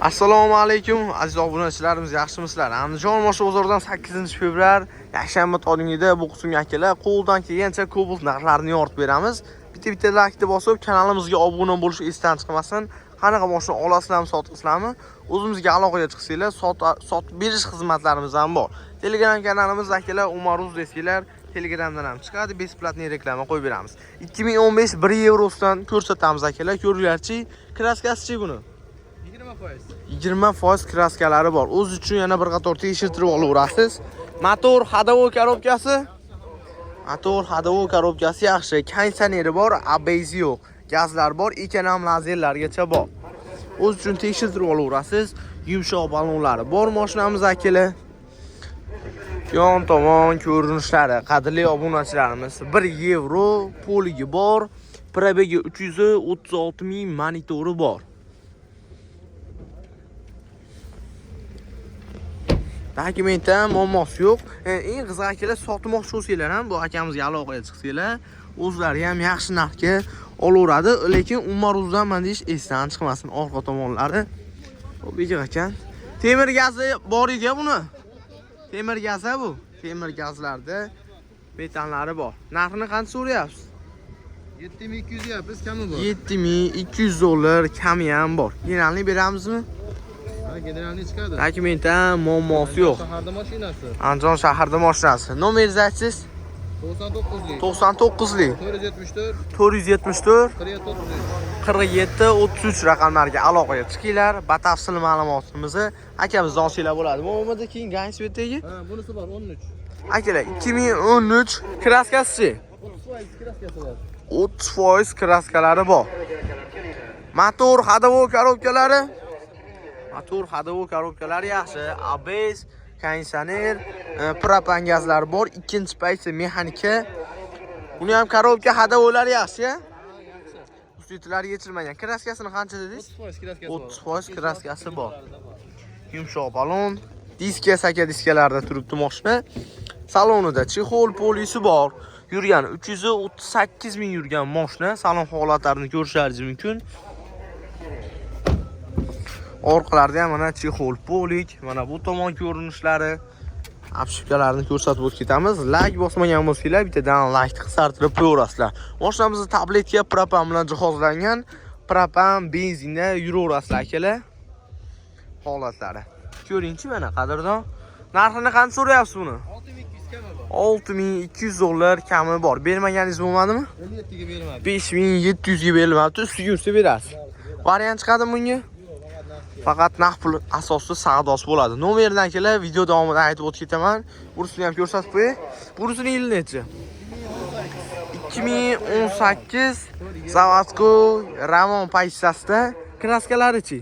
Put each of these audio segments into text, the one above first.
Assalomu alaykum aziz obunachilarimiz, yaxshimisizlar? Andijon Moshina bozoridan 8-fevral yakshanba tongida bu qismga akalar qo'ldan kelgancha Cobalt narxlarini yoritib beramiz. Bitta laykni bosib kanalimizga obuna bo'lish esdan chiqmasin. Qanaqa mashina olasizlarmi, sotasizlarmi? O'zimizga aloqaga chiqsanglar, sotib berish xizmatlarimiz ham bor. Telegram kanalimiz akalar Umaruz desanglar, Telegramdan ham chiqadi, besplatniy reklama qo'yib beramiz. 2015 1 yevrosidan ko'rsatamiz akalar. Ko'ringlarchi, kraskasichi buni. 20% kraskalari bor. O'z uchun yana bir qator tekshirtirib olaverasiz. Motor hadovo korobkasi yaxshi, konditsioneri bor, ABS yo'q, gazlar bor, ham lazerlargacha bor. O'z uchun tekshirtirib olaverasiz. Yumshoq balonlari bor mashinamiz akalar. Yon tomon ko'rinishlari, qadrli obunachilarimiz, 1 yevro poligi bor, probegi 336 ming, monitori bor. Dokumentda muammosi yo'q. Eng qiziq akalar, sotmoqchi bo'lsanglar ham bu akamizga aloqaga chiqsanglar, o'zlari ham yaxshi narxga olaveradi, lekin Umaruzdan men deyish esdan chiqmasin. Orqa tomonlari bejig ekan. Temir gazi bor ekan buni. Temir gazi bu. Temir gazlarda metanlari bor. Narxini qancha so'rayapsiz? 7200 yapsiz, kami bor. 7200 dollar kami ham bor. Generalni beramizmi? Generalni chiqadi. Dokumentda muammosi yo'q. Shaharda mashinasi. Andijon shaharda mashinasi. Nomeringizni aytsangiz? 99lik. 99lik. 474 47 33 raqamlarga aloqaga chiqinglar. Batafsil ma'lumotimizni akamizdan olsanglar bo'ladi. Mo'mada keyin Gansvetdagi? Ha, bunisi bor 13. Akalar, 2013 kraskasi. 30% kraskalari bor. Motor hadovo korobkalari yaxshi, ABS, konditsioner, propan gazlar bor, ikkinchi payti mexanika. Buni ham korobka hadovolari yaxshi. Ustitlari yechilmagan. Kraskasini qancha dedingiz? 30% kraskasi bor. Yumshoq balon, diska diskalarda turibdi mashina. Salonida chexol polisi bor. Yurgan 338 ming yurgan mashina. Salon holatlarini ko'rishingiz mumkin. Orqalarda ham mana chexol polik, mana bu tomon ko'rinishlari, obshipkalarni ko'rsatib o'tib ketamiz. Like bosmagan bo'lsanglar, bittadan like qisartirib qo'yaverasizlar. Mashinamizda tabletka propan bilan jihozlangan. Propan benzinda yuraverasizlar akalar. Holatlari. Ko'ringchi mana qadrdon. Narxini qancha so'rayapsiz buni? 6200 dollar kami bor. Bermaganingiz bo'lmadimi? 57 ga bermadim. 5700 ga berilmabdi. Ustiga ursa berasiz. Variant chiqadi bunga? Faqat naqd pul asosida savdosi bo'ladi. Nomerdan kelar video davomida aytib o'tib ketaman. Bunisini ham ko'rsatib qo'yay. Bunisini yili necha? 2018 Zavodsko Ramon paysasida. Kraskalari-chi?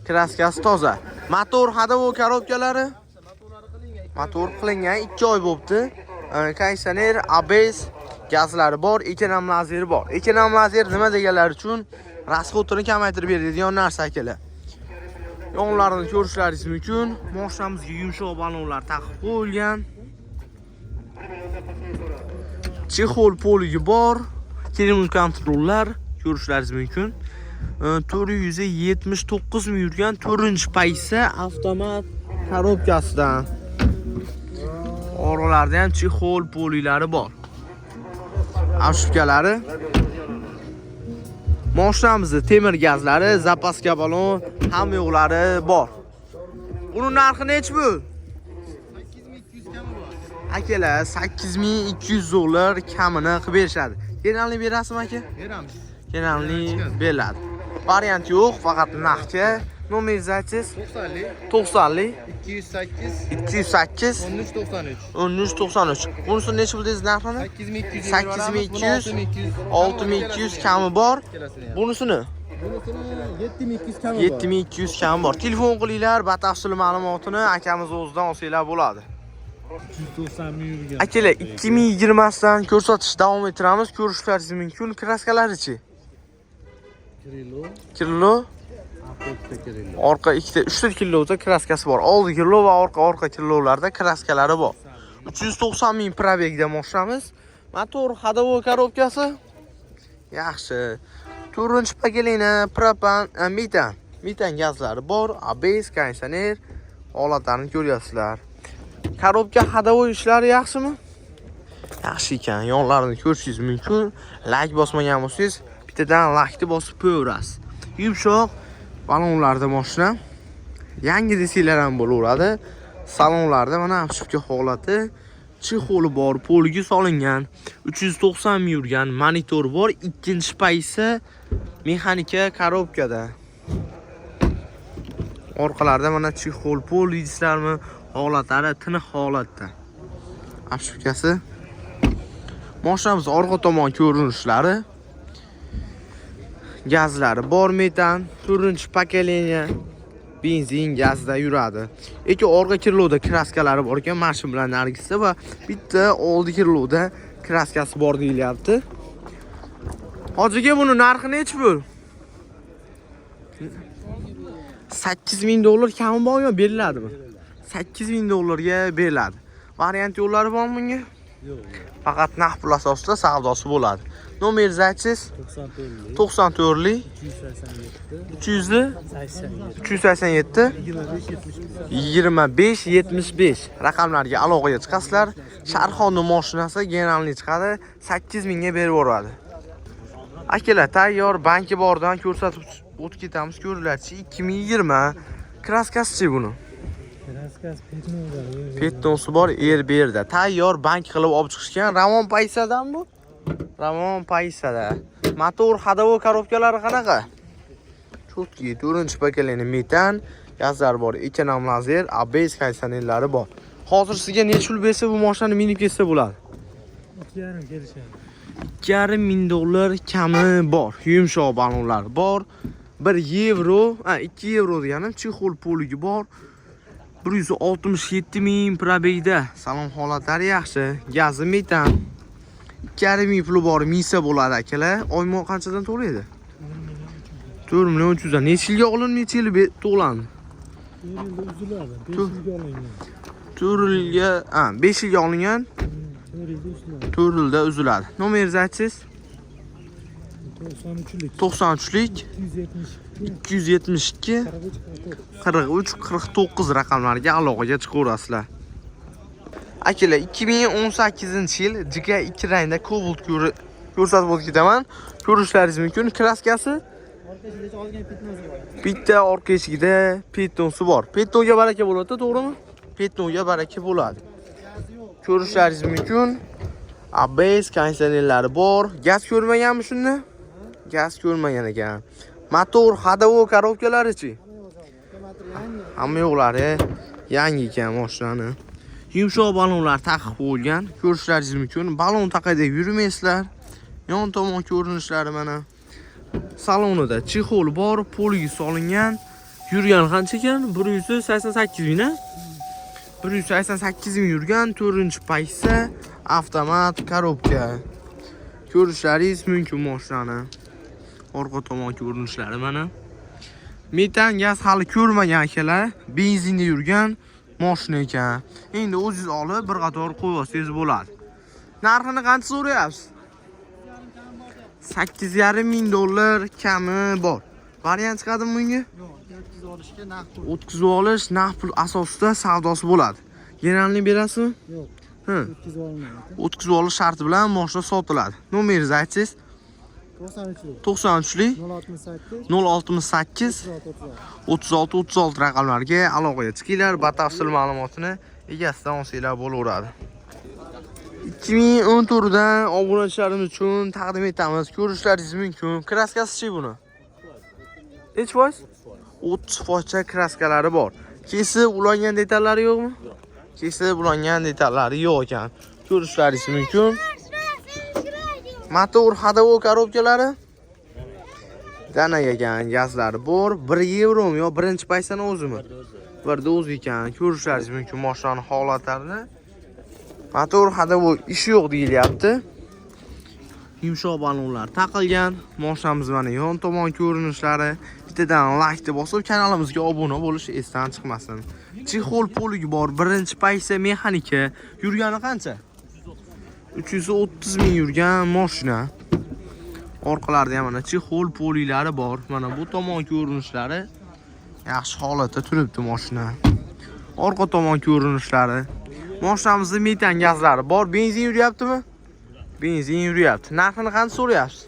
Kraskasi toza. Motor hadovo korobkalari? Motor qilingan 2 oy bo'libdi. Konditsioner, ABS, gazlari bor, ham lazeri bor. ham lazer nima deganlar uchun rasxodini kamaytirib beradigan narsa akalar. Yonlarini ko'rishlaringiz mumkin. Mashinamizga yumshoq balonlar taqib qo'yilgan. Chexol poligi bor. Klimat kontrollar ko'rishlaringiz mumkin. 479 ming yurgan 4-paysa avtomat korobkasidan. Oralarda ham chexol poliklari bor. Obshipkalari. Mashinamizda temir gazlari, zapaska balon, hamma yo'qlari bor. Buni narxi nechi bu? 8200 kami bor. Akalar, 8200 dollar kamini qilib berishadi. Generalni berasizmi aka? Beramiz. Generalni beriladi. Variant yo'q, faqat naqdga. Nomeringizni aytsangiz? 90lik 208 1393. Bunisi necha pul dedingiz narxini? 8200 6200 kami bor. Bunisini 7200 kami bor. 7200 kami bor. Telefon qilinglar, batafsil ma'lumotini akamiz o'zidan olsanglar bo'ladi. 190 ming yurgan. Akalar, 2020 dan ko'rsatish davom ettiramiz. Ko'rishlaringiz mumkin. Kraskalari-chi? Kilo. Orqa 3 kiloda kraskasi bor. Oldi kilo va orqa kilolarda kraskalari bor. 390 ming probegda mashinamiz. Motor hadovo korobkasi yaxshi. 4-pakelina propan metan. Metan gazlari bor, ABS konditsioner holatlarini ko'ryapsizlar. Korobka hadovoy ishlari yaxshimi? Yaxshi ekan. Yonlarini ko'rishingiz mumkin. Like bosmagan bo'lsangiz, bittadan like bosib qo'yaverasiz. Yumshoq balonlarda mashina. Yangi desalar ham bo'laveradi. Salonlarda mana shunga holati, chexoli bor, poliga solingan, 390 ming yurgan, monitor bor, ikkinchi paysi mexanika korobkada. Orqalarda mana chexol, pol idislarmi, holatlari tiniq holatda. Afshukasi. Mashinamiz orqa tomon ko'rinishlari. Gazlari bor, metan, 4-pokoleniya. Benzin gazda yuradi. Lekin orqa kirlovda kraskalari bor ekan, mashina bilan nargisi va bitta oldi kirlovda kraskasi bor deyilyapti. Hojiga buni narxi nechi pul? 8000 dollar kami bormi, beriladimi? 8000 dollarga beriladi. Variant yo'llari bormi bunga? Yo'q. Faqat naqd pul asosida savdosi bo'ladi. Nomeringizni aytsangiz? 94lik 387 25 75 raqamlarga aloqaga chiqasizlar. Sharxonda mashinasi generalni chiqadi, 8000 ga berib yuboradi. Akalar, tayyor banki bordan ko'rsatib o'tib ketamiz. Ko'rilarchi 2020 kraskasi buni. Petnosi bor, berdi. Tayyor bank qilib olib chiqishgan. Ravon paysadan bu? Ravon paysada. Motor hadovoy korobkalari qanaqa? Chotki 4-pokoleniya metan, gazlar bor, ekonom lazer, ABS konditsionerlari bor. Hozir sizga necha pul bersa bu mashinani minib ketsa bo'ladi? 2,5 kelishadi. 2,5 dollar kami bor. Yumshoq balonlar bor. 1 yevro, 2 yevro deganim chexol poligi bor. 167 ming probeyda. Salon holatlari yaxshi. Gazi metan. 2,5 puli bor, misa bo'ladi akalar. Oyma qanchadan to'laydi? 4,300 dan. Necha yilga olinib, necha yil to'landi? 4 yilga, 5 yilga olingan. 4 yilda uziladi. Nomeringizni aytsangiz? 93lik 272 43 49 raqamlarga aloqaga chiqaverasizlar. Akalar, 2018-yil jiga 2 rangda Cobalt ko'rsatib o'tib ketaman. Ko'rishlaringiz mumkin. Kraskasi bitta orqa eshigida petnosi bor. Petnoga baraka bo'ladi, to'g'rimi? Petnoga baraka bo'ladi. Ko'rishlaringiz mumkin. ABS konditsionerlari bor. Gaz ko'rmaganmi shunda? Gaz ko'rmagan ekan. Motor hadovoy korobkalari-chi? Hamma yo'qlari yangi ekan mashinani. Yumshoq balonlar taqib qo'yilgan. Ko'rishlaringiz mumkin. Balon taqada yurmaysizlar. Yon tomon ko'rinishlari mana. Salonida chexol bor, poliga solingan. Yurgan qancha ekan? 188 ming, 188 ming yurgan, 4-paysa, avtomat korobka. Ko'rishlaringiz mumkin mashinani. Orqa tomon ko'rinishlari mana. Metan gaz hali ko'rmagan akalar, benzinda yurgan mashina ekan. Endi o'zingiz olib bir qator qo'yib olsangiz bo'ladi. Narxini qancha so'rayapsiz? 8,5 ming dollar kami bor. Variant chiqadimi bunga? Yo'q, 400 olishga naqd pul. O'tkazib olish naqd pul asosida savdosi bo'ladi. Generalni berasizmi? Yo'q. Ha. O'tkazib olmaydi. O'tkazib olish sharti bilan mashina sotiladi. Nomeringizni aytsangiz? 93lik 068 36 36 raqamlarga aloqaga chiqinglar. Batafsil ma'lumotini egasidan olsanglar bo'laveradi. 2014 dan obunachilarimiz uchun taqdim etamiz. Ko'rishlaringiz mumkin. Kraskasi-chi buni? Necha foiz? 30% kraskalari bor. Kesib ulangan detallari yo'qmi? Yo'q. Kesib ulangan detallari yo'q ekan. Ko'rishlaringiz mumkin. Motor hadovoy korobkalari danagan gazlari bor. 1 yevro yo birinchi paysani o'zimi? Birda o'zi ekan. Ko'rishlaringiz mumkin mashinaning holatlarini. Motor hadovoy ishi yo'q deyilyapti. Yumshoq balonlar taqilgan. Mashinamiz mana yon tomon ko'rinishlari. Bittadan like bosib kanalimizga obuna bo'lish esdan chiqmasin. Chexol poligi bor, birinchi paysa mexanika. Yurgani qancha? 330 ming yurgan mashina. Orqalarida ham mana chexol polilari bor. Mana bu tomon ko'rinishlari. Yaxshi holatda turibdi mashina. Orqa tomon ko'rinishlari. Mashinamizda metan gazlari bor. Benzin yuryaptimi? Benzin yuryapti. Narxini qancha so'rayapsiz?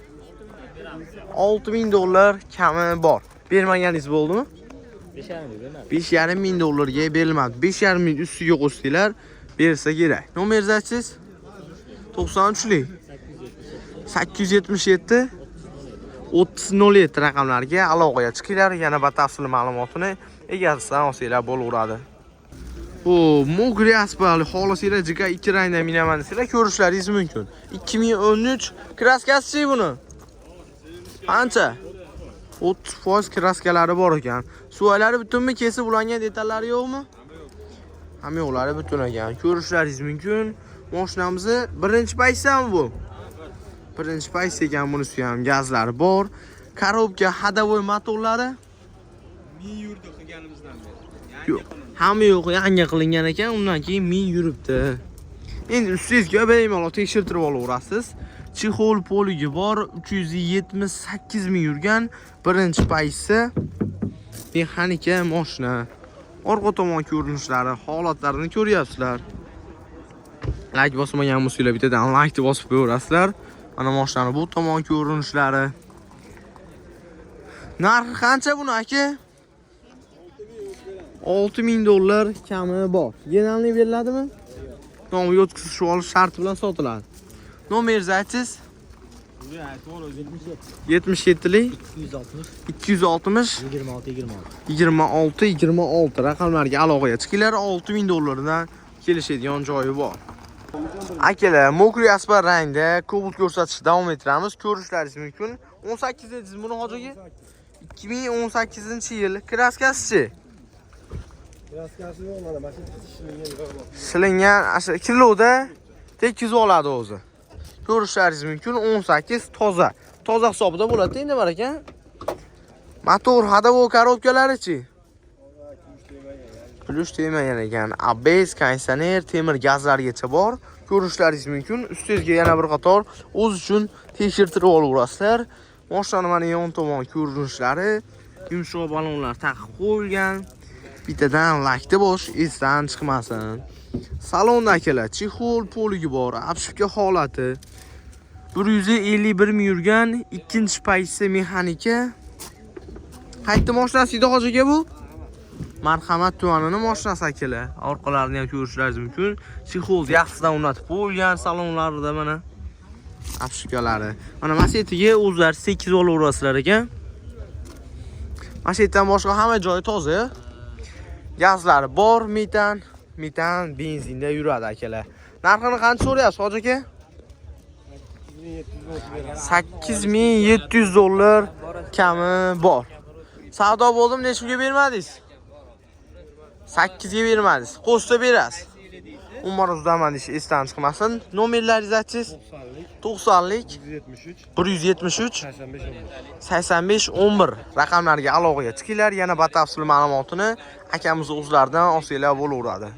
$6000 kami bor. Bermaganingiz bo'ldimi? 5,5 dollarga berilmadi. 5,5 ming ustiga qo'shdilar, bersa kerak. Nomeringizni aytsangiz? 93lik 877 3007 raqamlarga aloqaga chiqinglar. Yana batafsil ma'lumotini egasidan olsanglar bo'laveradi. Mugri asfalt xolasinglar jiga 2 rangda minaman desanglar ko'rishlaringiz mumkin. 2013 kraskasi buni. Qancha? 30% kraskalari bor ekan. Suvalari butunmi, kesib ulangan detallari yo'qmi? Hamma yo'qlari butun ekan. Ko'rishlaringiz mumkin. Mashinamizni birinchi paysami bu? Birinchi pays ekan, bunisi ham gazlari bor. Korobka hadavoy motorlari 1000 yurdi qilganimizdan beri. yo'q. Hamma yo'q, yangi qilingan ekan, undan keyin 1000 yuribdi. Endi ustingizga bemalol tekshirtirib olaverasiz. Chexol poligi bor, 378 ming yurgan birinchi paysi mexanika mashina. Orqa tomon ko'rinishlari, holatlarini ko'ryapsizlar. Like bosmagan bo'lsanglar bittadan like deb bosib qo'yasizlar. Mana mashinaning bu tomon ko'rinishlari. Narxi qancha buni aka? $6000 kami bor. Genalni beriladimi? Nomi yo'tkizib olish sharti bilan sotiladi. Nomeringizni aytsangiz? 77lik 260 26 raqamlarga aloqaga chiqinglar. $6000 dan kelishadigan joyi bor. Akalar, mokri asfalt rangda Cobalt ko'rsatishda davom ettiramiz. Ko'rishlaringiz mumkin. 18-ingiz buni hojiga 2018-yil kraskasi. Kraskasi yo'q mana, mashina Shilingan, kiloda tekizib oladi o'zi. Ko'rishlaringiz mumkin. 18 toza. Toza hisobida bo'ladi endi bar ekan. Motor hadavo korobkalari-chi? Plus tegmagan ekan. ABS, konditsioner, temir gazlargacha bor. Ko'rishlaringiz mumkin. Ustingizga yana bir qator o'z uchun tekshirtirib olaverasizlar. Mashina mana yon tomon ko'rinishlari, yumshoq balonlar taqib qo'yilgan. Bittadan lakda bosh esdan chiqmasin. Salonda akalar, chexol poligi bor, obshipka holati. 151 ming yurgan, ikkinchi paysi mexanika. Qayta mashinasi edi hojiga bu? Marhamat tumanining mashinasi akalar. Orqalarini ham ko'rishlaringiz mumkin. Chexol yaxshidan o'rnatib qo'yilgan salonlarida mana obshipkalari. Mana masetiga o'zlar 8 olaverasizlar ekan. Mashetdan boshqa hamma joyi toza. Gazlari bor, metan benzinda yuradi akalar. Narxini qancha so'rayapsiz hoji aka? $8700 kami bor. Savdo bo'ldim, nechga bermadingiz? 8 ga bermadingiz. Qo'shsa berasiz. Umar uzdamandish esdan chiqmasin. Nomerlaringizni aytsangiz? 90lik 173 85 11 raqamlarga aloqaga chiqinglar. Yana batafsil ma'lumotini akamiz o'zlaridan olsanglar bo'laveradi.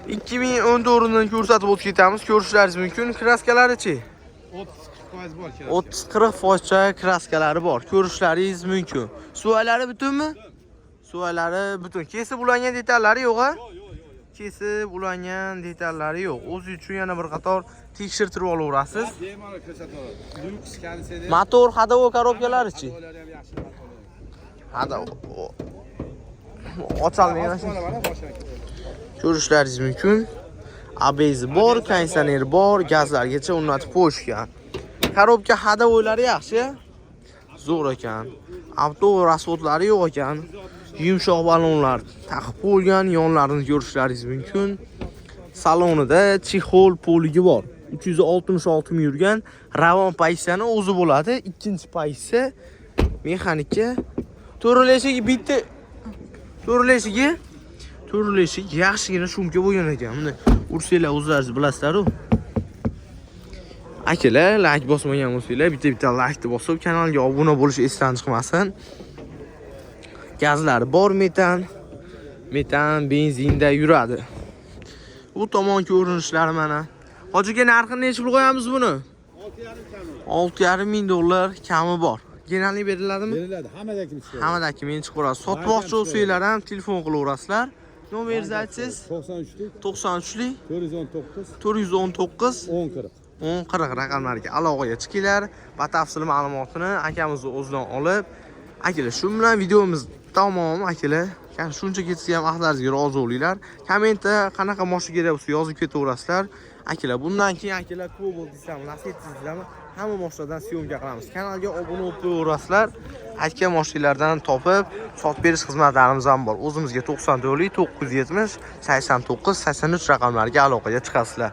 2014 ni ko'rsatib o'tib ketamiz. Ko'rishlaringiz mumkin. Kraskalari-chi? 30-40% kraskalari bor. Ko'rishlaringiz mumkin. Suvalari butunmi? Suvalari butun. Kesib ulangan detallari yo'q-a? Kesib ulangan detallari yo'q. O'zi uchun yana bir qator tekshirtirib olaverasiz. Motor hadavo korobkalari-chi? Hadavo. Ochalmayman. Ko'rishlaringiz mumkin. ABS bor, konditsioner bor, gazlargacha o'rnatib qo'yishgan. Korobka hadavoylari yaxshi. Zo'r ekan. Avto rasvodlari yo'q ekan. Yumshoq balonlar taqib qo'yilgan, yonlarini ko'rishlaringiz mumkin. Salonida chexol poligi bor. 366 ming yurgan, ravon paysani o'zi bo'ladi. Ikkinchi paysi mexanika. To'rilishigi bitta To'rilishig yaxshigina shumka bo'lgan ekan. Buni ursanglar o'zlaringiz bilasizlar-ku. Akalar, like bosmagan bo'lsanglar, bitta like deb bosib, kanalga obuna bo'lish esdan chiqmasin. Gazlari bor, metan benzinda yuradi. Bu tomon ko'rinishlari mana. Hojiga narxini necha pul qo'yamiz buni? $6500 kami bor. Genellik beriladimi? Beriladi, hammadaki ish. Hammadaki men chiqarasiz. Sotmoqchi bo'lsanglar ham telefon qilaverasizlar. Nomeringizni aytsangiz? 93lik 93lik 419 419 1040. 1040 raqamlarga aloqaga chiqinglar. Batafsil ma'lumotini akamizni o'zidan olib, akalar shu bilan videomiz tamom akalar. Ya'ni shuncha ketsa ham ahllaringizga rozi bo'linglar. Kommentda qanaqa mashina kerak bo'lsa yozib ketaverasizlar. Akalar bundan keyin akalar Cobalt desam, Lacetti desam, hamma mashinadan syomka qilamiz. Kanalga obuna bo'lib qo'yaverasizlar. Aytgan mashinalardan topib sotib berish xizmatlarimiz ham bor. O'zimizga 94lik 970 89 83 raqamlarga aloqaga chiqasizlar.